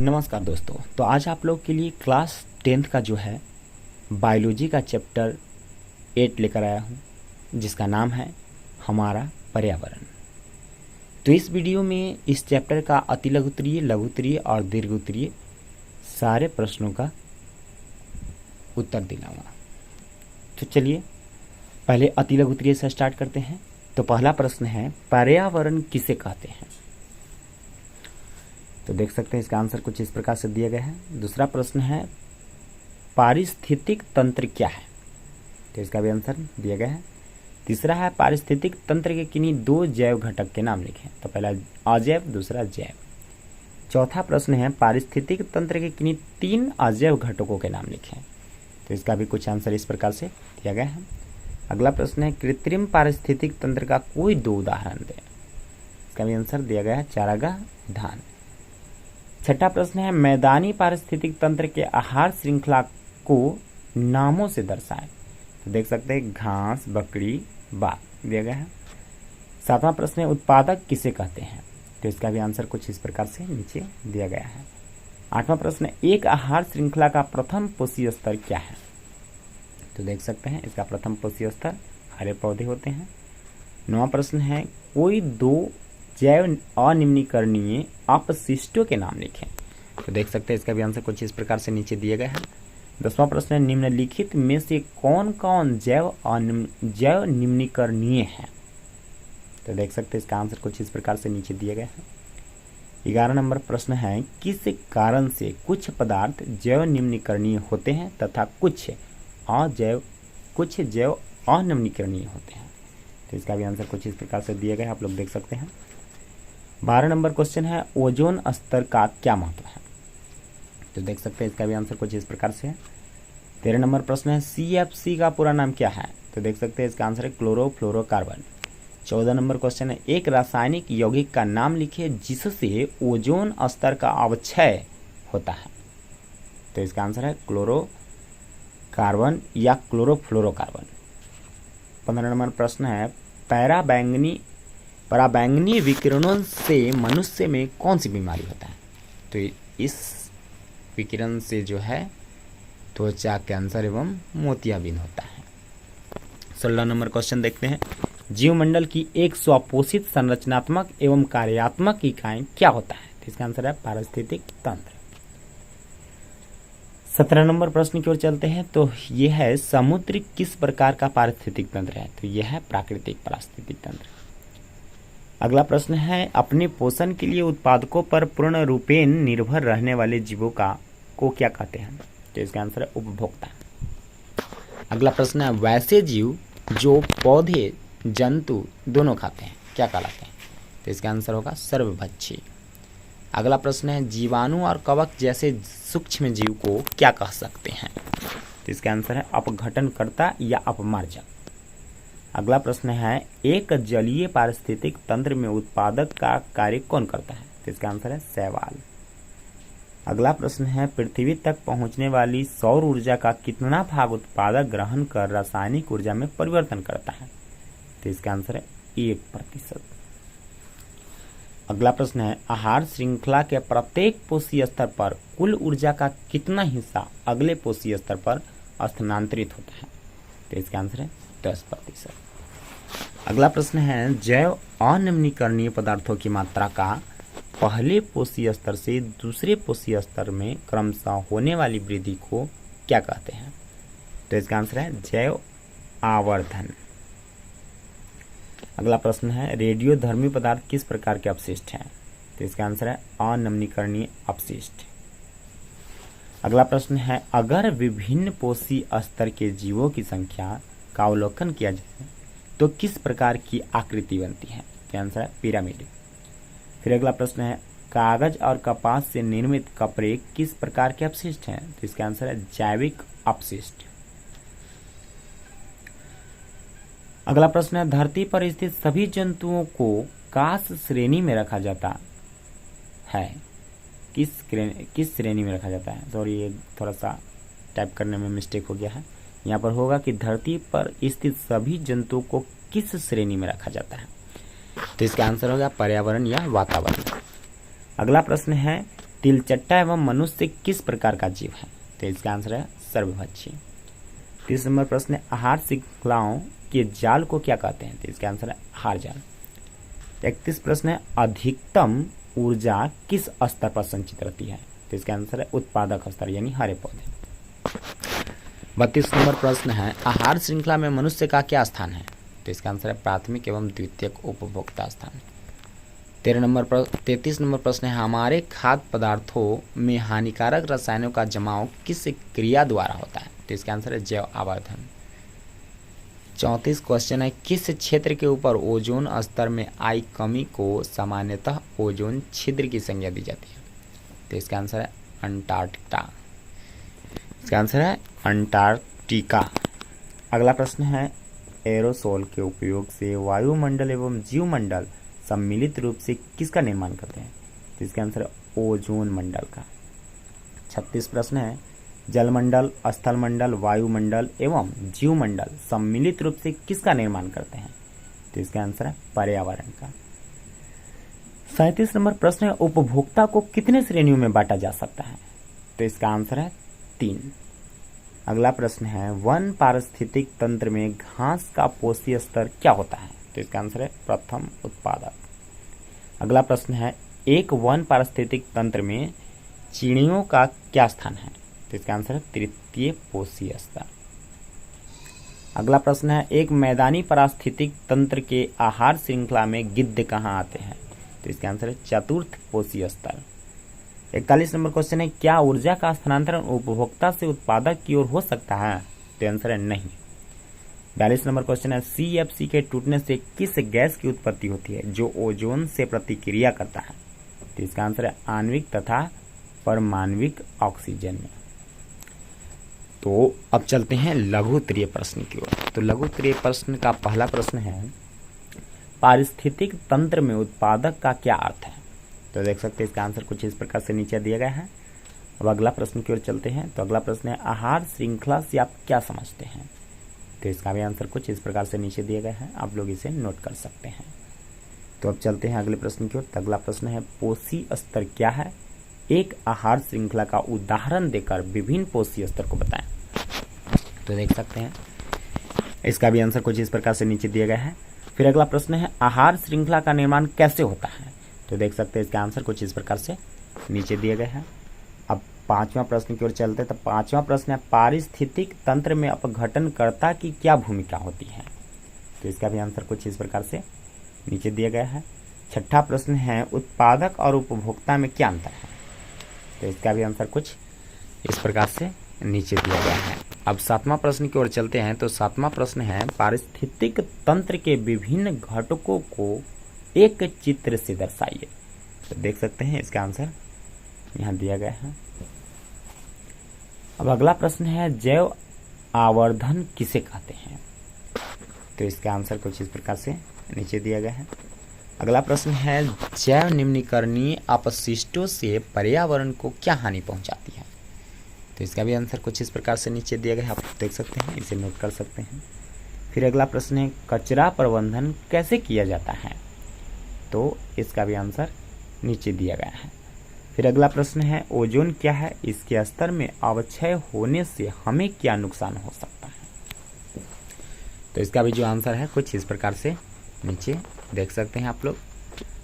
नमस्कार दोस्तों। तो आज आप लोग के लिए क्लास 10th का जो है बायोलॉजी का चैप्टर 8 लेकर आया हूँ, जिसका नाम है हमारा पर्यावरण। तो इस वीडियो में इस चैप्टर का अति लघुत्तरीय, लघुत्तरीय और दीर्घोत्तरीय सारे प्रश्नों का उत्तर दिलाऊंगा। तो चलिए पहले अति लघुत्तरीय से स्टार्ट करते हैं। तो पहला प्रश्न है, पर्यावरण किसे कहते हैं? तो देख सकते हैं इसका आंसर कुछ इस प्रकार से दिया गया है। दूसरा प्रश्न है, पारिस्थितिक तंत्र क्या है? तो इसका भी आंसर दिया गया है। तीसरा है, पारिस्थितिक तंत्र के किन्हीं दो जैव घटक के नाम लिखें। तो पहला अजैव, दूसरा जैव। चौथा प्रश्न है, पारिस्थितिक तंत्र के किन्हीं तीन अजैव घटकों के नाम लिखें। तो इसका भी कुछ आंसर इस प्रकार से दिया गया है। अगला प्रश्न है, कृत्रिम पारिस्थितिक तंत्र का कोई दो उदाहरण दें। इसका भी आंसर दिया गया है, चारागाह, धान। छठा प्रश्न है, मैदानी पारिस्थितिक तंत्र के आहार श्रृंखला को नामों से दर्शाएं। तो देख सकते हैं घास, बकरी, बाघ दिया गया है। सातवां प्रश्न है, उत्पादक किसे कहते हैं? तो इसका भी आंसर कुछ इस प्रकार से नीचे दिया गया है। आठवां प्रश्न है, एक आहार श्रृंखला का प्रथम पोषीय स्तर क्या है? तो देख सकते हैं इसका प्रथम पोषीय स्तर हरे पौधे होते हैं। नौवां प्रश्न है, कोई दो जैव अनिम्नीकरणीय अपशिष्टों के नाम लिखें। तो देख सकते हैं इसका भी आंसर कुछ इस प्रकार से नीचे दिया गया है। 10वां प्रश्न है, निम्नलिखित में से कौन कौन जैव निम्नीकरणीय है? तो देख सकते हैं इसका आंसर कुछ इस प्रकार से नीचे दिया गया है। 11 नंबर प्रश्न है, किस कारण से कुछ पदार्थ जैव निम्नीकरणीय होते हैं तथा कुछ जैव अनिम्नीकरणीय होते हैं? तो इसका भी आंसर कुछ इस प्रकार से दिया गया है, आप लोग देख सकते हैं। 12 नंबर क्वेश्चन है, ओजोन स्तर का क्या महत्व है? तो देख सकते हैं इसका भी आंसर कुछ इस प्रकार से है। 13 नंबर प्रश्न है, CFC का पूरा नाम क्या है? तो देख सकते हैं इसका आंसर है क्लोरोफ्लोरोकार्बन। 14 नंबर क्वेश्चन है, एक रासायनिक यौगिक का नाम लिखिए जिससे ओजोन स्तर का अवक्षय होता है। तो इसका आंसर है क्लोरोकार्बन या क्लोरोफ्लोरोकार्बन। 15 नंबर प्रश्न है, पराबैंगनी विकिरणों से मनुष्य में कौन सी बीमारी होता है? तो इस विकिरण से जो है त्वचा कैंसर एवं मोतियाबिंद होता है। 16 नंबर क्वेश्चन देखते हैं, जीवमंडल की एक स्वपोषित संरचनात्मक एवं कार्यात्मक इकाई क्या होता है? तो इसका आंसर है पारिस्थितिक तंत्र। 17 नंबर प्रश्न की ओर चलते हैं। तो यह है, समुद्र किस प्रकार का पारिस्थितिक तंत्र है? तो यह है प्राकृतिक पारिस्थितिक तंत्र। अगला प्रश्न है, अपने पोषण के लिए उत्पादकों पर पूर्ण रूपेण निर्भर रहने वाले जीवों को क्या कहते हैं? तो इसका आंसर है उपभोक्ता। अगला प्रश्न है, वैसे जीव जो पौधे जंतु दोनों खाते हैं क्या कहलाते हैं? तो इसका आंसर होगा सर्वभक्षी। अगला प्रश्न है, जीवाणु और कवक जैसे सूक्ष्म जीव को क्या कह सकते हैं? तो इसका आंसर है अपघटनकर्ता या अपमार्जक। अगला प्रश्न है, एक जलीय पारिस्थितिक तंत्र में उत्पादक का कार्य कौन करता है? तो इसका आंसर है शैवाल। अगला प्रश्न है, पृथ्वी तक पहुंचने वाली सौर ऊर्जा का कितना भाग उत्पादक ग्रहण कर रासायनिक ऊर्जा में परिवर्तन करता है? तो इसका आंसर है 1%। अगला प्रश्न है, आहार श्रृंखला के प्रत्येक पोषीय स्तर पर कुल ऊर्जा का कितना हिस्सा अगले पोषीय स्तर पर स्थानांतरित होता है? तो इसका आंसर है 10%। अगला प्रश्न है, जैव अनिम्नीकरणीय पदार्थों की मात्रा का पहले पोषीय स्तर से दूसरे पोषीय स्तर में क्रमशः होने वाली वृद्धि को क्या कहते हैं? तो इसका आंसर है जैव आवर्धन। अगला प्रश्न है, रेडियोधर्मी पदार्थ किस प्रकार के अपशिष्ट हैं? तो इसका आंसर है अनिम्नीकरणीय अपशिष्ट। अगला प्रश्न है, अगर विभिन्न पोषी स्तर के जीवों की संख्या का अवलोकन किया जाए तो किस प्रकार की आकृति बनती है? तो आंसर है पिरामिड। फिर अगला प्रश्न है, कागज और कपास से निर्मित कपड़े किस प्रकार के अपशिष्ट हैं? तो इसका आंसर है जैविक अपशिष्ट। अगला प्रश्न है, धरती पर स्थित सभी जंतुओं को कास श्रेणी में रखा जाता है? किस श्रेणी में रखा जाता है? सॉरी, ये थोड़ा सा टाइप करने में मिस्टेक हो गया है। यहाँ पर होगा कि धरती पर स्थित सभी जंतुओं को किस श्रेणी में रखा जाता है? तो इसका आंसर होगा पर्यावरण या वातावरण। अगला प्रश्न है, तिलचट्टा एवं मनुष्य किस प्रकार का जीव है? तो इसका आंसर है सर्वभक्षी। 30 नंबर प्रश्न है आहार श्रृंखलाओं के जाल को क्या कहते हैं? तो इसका आंसर है आहार जाल। 31 प्रश्न है अधिकतम ऊर्जा किस स्तर पर संचित रहती है? तो इसका आंसर है उत्पादक स्तर यानी हरे पौधे। 32 नंबर प्रश्न है आहार श्रृंखला में मनुष्य का क्या स्थान है? तो इसका आंसर है प्राथमिक एवं द्वितीयक उपभोक्ता स्थान। 33 नंबर प्रश्न है हमारे खाद्य पदार्थों में हानिकारक रसायनों का जमाव किस क्रिया द्वारा होता है? तो इसका आंसर है जैव आवर्धन। 34 क्वेश्चन है किस क्षेत्र के ऊपर ओजोन स्तर में आई कमी को सामान्यतः ओजोन छिद्र की संज्ञा दी जाती है? तो इसका आंसर है अंटार्कटिका। इसका आंसर है अंटार्कटिका। अगला प्रश्न है एरोसोल के उपयोग से वायुमंडल एवं जीवमंडल सम्मिलित रूप से किसका निर्माण करते हैं? तो इसका आंसर है ओजोन मंडल का। 36 प्रश्न है जलमंडल, स्थलमंडल, वायुमंडल एवं जीवमंडल सम्मिलित रूप से किसका निर्माण करते हैं? तो इसका आंसर है पर्यावरण का। 37 नंबर प्रश्न है उपभोक्ता को कितने श्रेणियों में बांटा जा सकता है? तो इसका आंसर है 3। अगला प्रश्न है वन पारिस्थितिक तंत्र में घास का पोषी स्तर क्या होता है? तो इसका आंसर है प्रथम उत्पादक। अगला प्रश्न है एक वन पारिस्थितिक तंत्र में चिड़ियों का क्या स्थान है? तो इसका आंसर है तृतीय पोषी स्तर। अगला प्रश्न है एक मैदानी पारिस्थितिक तंत्र के आहार श्रृंखला में गिद्ध कहाँ आते हैं? तो इसका आंसर है चतुर्थ पोषी स्तर। 41 नंबर क्वेश्चन है क्या ऊर्जा का स्थानांतरण उपभोक्ता से उत्पादक की ओर हो सकता है? तो आंसर है नहीं। 42 नंबर क्वेश्चन है CFC के टूटने से किस गैस की उत्पत्ति होती है जो ओजोन से प्रतिक्रिया करता है? तो इसका आंसर है आणविक तथा परमाणविक ऑक्सीजन में। तो अब चलते हैं लघु उत्तरीय प्रश्न की ओर। तो लघु उत्तरीय प्रश्न का पहला प्रश्न है पारिस्थितिक तंत्र में उत्पादक का क्या अर्थ है? तो देख सकते हैं इसका आंसर कुछ इस प्रकार से नीचे दिया गया है। अब अगला प्रश्न की ओर चलते हैं। तो अगला प्रश्न है आहार श्रृंखला से आप क्या समझते हैं? तो इसका भी आंसर कुछ इस प्रकार से नीचे दिया गया है, आप लोग इसे नोट कर सकते हैं। तो अब चलते हैं अगले प्रश्न की ओर। तो अगला प्रश्न है पोषी स्तर क्या है? एक आहार श्रृंखला का उदाहरण देकर विभिन्न पोषी स्तर को बताएं। तो देख सकते हैं इसका भी आंसर कुछ इस प्रकार से नीचे दिया गया है। फिर अगला प्रश्न है आहार श्रृंखला का निर्माण कैसे होता है? तो देख सकते हैं इसका आंसर कुछ इस प्रकार से नीचे दिए गए हैं। अब पांचवा प्रश्न की ओर चलते हैं। तो पांचवा प्रश्न है पारिस्थितिक तंत्र में अपघटनकर्ता की क्या भूमिका होती है? तो इसका भी आंसर कुछ इस प्रकार से नीचे दिया गया है। छठा प्रश्न है उत्पादक और उपभोक्ता में क्या अंतर है? तो इसका भी आंसर कुछ इस प्रकार से नीचे दिया गया है। अब सातवां प्रश्न की ओर चलते हैं। तो सातवां प्रश्न है पारिस्थितिक तंत्र के विभिन्न घटकों को एक चित्र से दर्शाइए। तो देख सकते हैं इसका आंसर यहाँ दिया गया है। अब अगला प्रश्न है जैव आवर्धन किसे कहते हैं? तो इसका आंसर कुछ इस प्रकार से नीचे दिया गया है। अगला प्रश्न है जैव निम्नीकरणीय अपशिष्टों से पर्यावरण को क्या हानि पहुंचाती है? तो इसका भी आंसर कुछ इस प्रकार से नीचे दिया गया है, आप देख सकते हैं, इसे नोट कर सकते हैं। फिर अगला प्रश्न है कचरा प्रबंधन कैसे किया जाता है? तो इसका भी आंसर नीचे दिया गया है। फिर अगला प्रश्न है ओजोन क्या है? इसके स्तर में अवक्षय होने से हमें क्या नुकसान हो सकता है? तो इसका भी जो आंसर है कुछ इस प्रकार से नीचे देख सकते हैं आप लोग।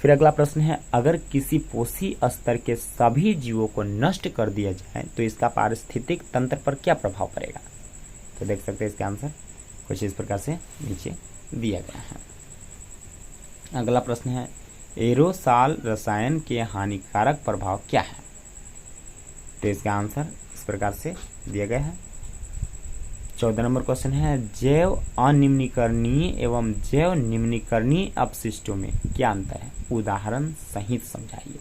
फिर अगला प्रश्न है अगर किसी पोषी स्तर के सभी जीवों को नष्ट कर दिया जाए तो इसका पारिस्थितिक तंत्र पर क्या प्रभाव पड़ेगा? तो देख सकते हैं इसका आंसर कुछ इस प्रकार से नीचे दिया गया है। अगला प्रश्न है एरोसॉल रसायन के हानिकारक प्रभाव क्या है? तो इसका आंसर इस प्रकार से दिया गया है। 14 नंबर क्वेश्चन है जैव अनिम्नीकरणीय एवं जैव निम्नीकरणीय अपशिष्टों में क्या अंतर है? उदाहरण सहित समझाइए।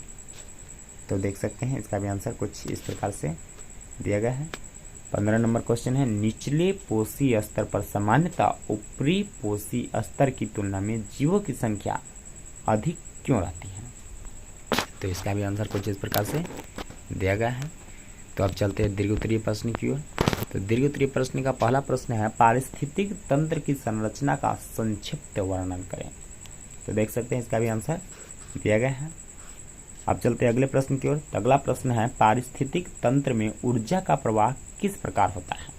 तो देख सकते हैं इसका भी आंसर कुछ इस प्रकार से दिया गया है। 15 नंबर क्वेश्चन है निचले पोषी स्तर पर सामान्यतः ऊपरी पोषी स्तर की तुलना में जीवों की संख्या अधिक क्यों रहती है? तो इसका भी आंसर कुछ इस प्रकार से दिया गया है। तो अब चलते हैं दीर्घ उत्तरीय प्रश्न की ओर। तो दीर्घ उत्तरीय प्रश्न का पहला प्रश्न है पारिस्थितिक तंत्र की संरचना का संक्षिप्त वर्णन करें। तो देख सकते हैं इसका भी आंसर दिया गया है। अब चलते हैं अगले प्रश्न की ओर। तो अगला प्रश्न है पारिस्थितिक तंत्र में ऊर्जा का प्रवाह किस प्रकार होता है।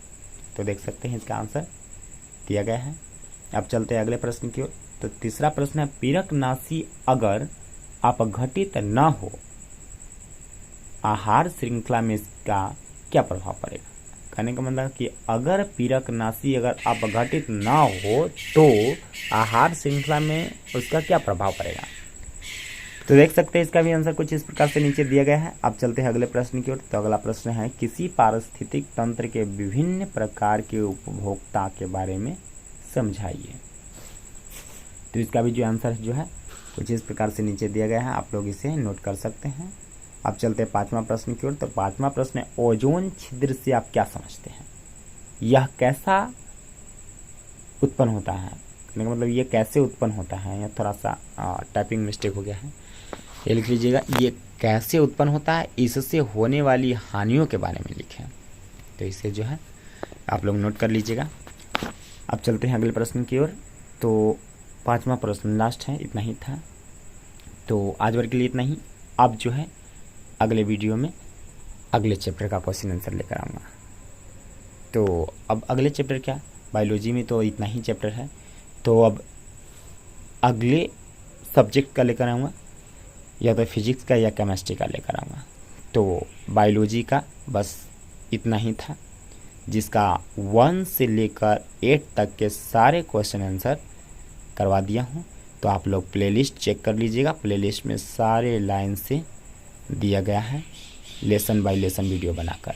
तो देख सकते हैं इसका आंसर दिया गया है। अब चलते हैं अगले प्रश्न की ओर। तो तीसरा प्रश्न है पीरकनाशी अगर अपघटित न हो आहार श्रृंखला में इसका क्या प्रभाव पड़ेगा। कहने का मतलब कि अगर पीरकनाशी अगर अपघटित ना हो तो आहार श्रृंखला में उसका क्या प्रभाव पड़ेगा। तो देख सकते हैं इसका भी आंसर कुछ इस प्रकार से नीचे दिया गया है। अब चलते हैं अगले प्रश्न की ओर। तो अगला प्रश्न है किसी पारिस्थितिक तंत्र के विभिन्न प्रकार के उपभोक्ता के बारे में समझाइए। तो इसका भी जो आंसर जो है कुछ इस प्रकार से नीचे दिया गया है, आप लोग इसे नोट कर सकते हैं। अब चलते हैं पांचवा प्रश्न की ओर। तो पांचवा प्रश्न है ओजोन छिद्र से आप क्या समझते हैं, यह कैसा उत्पन्न होता है। कहने का मतलब ये कैसे उत्पन्न होता है, यह थोड़ा सा टाइपिंग मिस्टेक हो गया है, ये लिख लीजिएगा, ये कैसे उत्पन्न होता है, इससे होने वाली हानियों के बारे में लिखें। तो इसे जो है आप लोग नोट कर लीजिएगा। अब चलते हैं अगले प्रश्न की ओर। तो पांचवा प्रश्न लास्ट है, इतना ही था। तो आज भर के लिए इतना ही। अब जो है अगले वीडियो में अगले चैप्टर का क्वेश्चन आंसर लेकर आऊँगा। तो अब अगले चैप्टर क्या, बायोलॉजी में तो इतना ही चैप्टर है, तो अब अगले सब्जेक्ट का लेकर आऊँगा, या तो फिजिक्स का या केमिस्ट्री का लेकर आऊँगा। तो बायोलॉजी का बस इतना ही था, जिसका 1 से लेकर 8 तक के सारे क्वेश्चन आंसर करवा दिया हूँ। तो आप लोग प्लेलिस्ट चेक कर लीजिएगा, प्लेलिस्ट में सारे लाइन से दिया गया है लेसन बाय लेसन वीडियो बनाकर।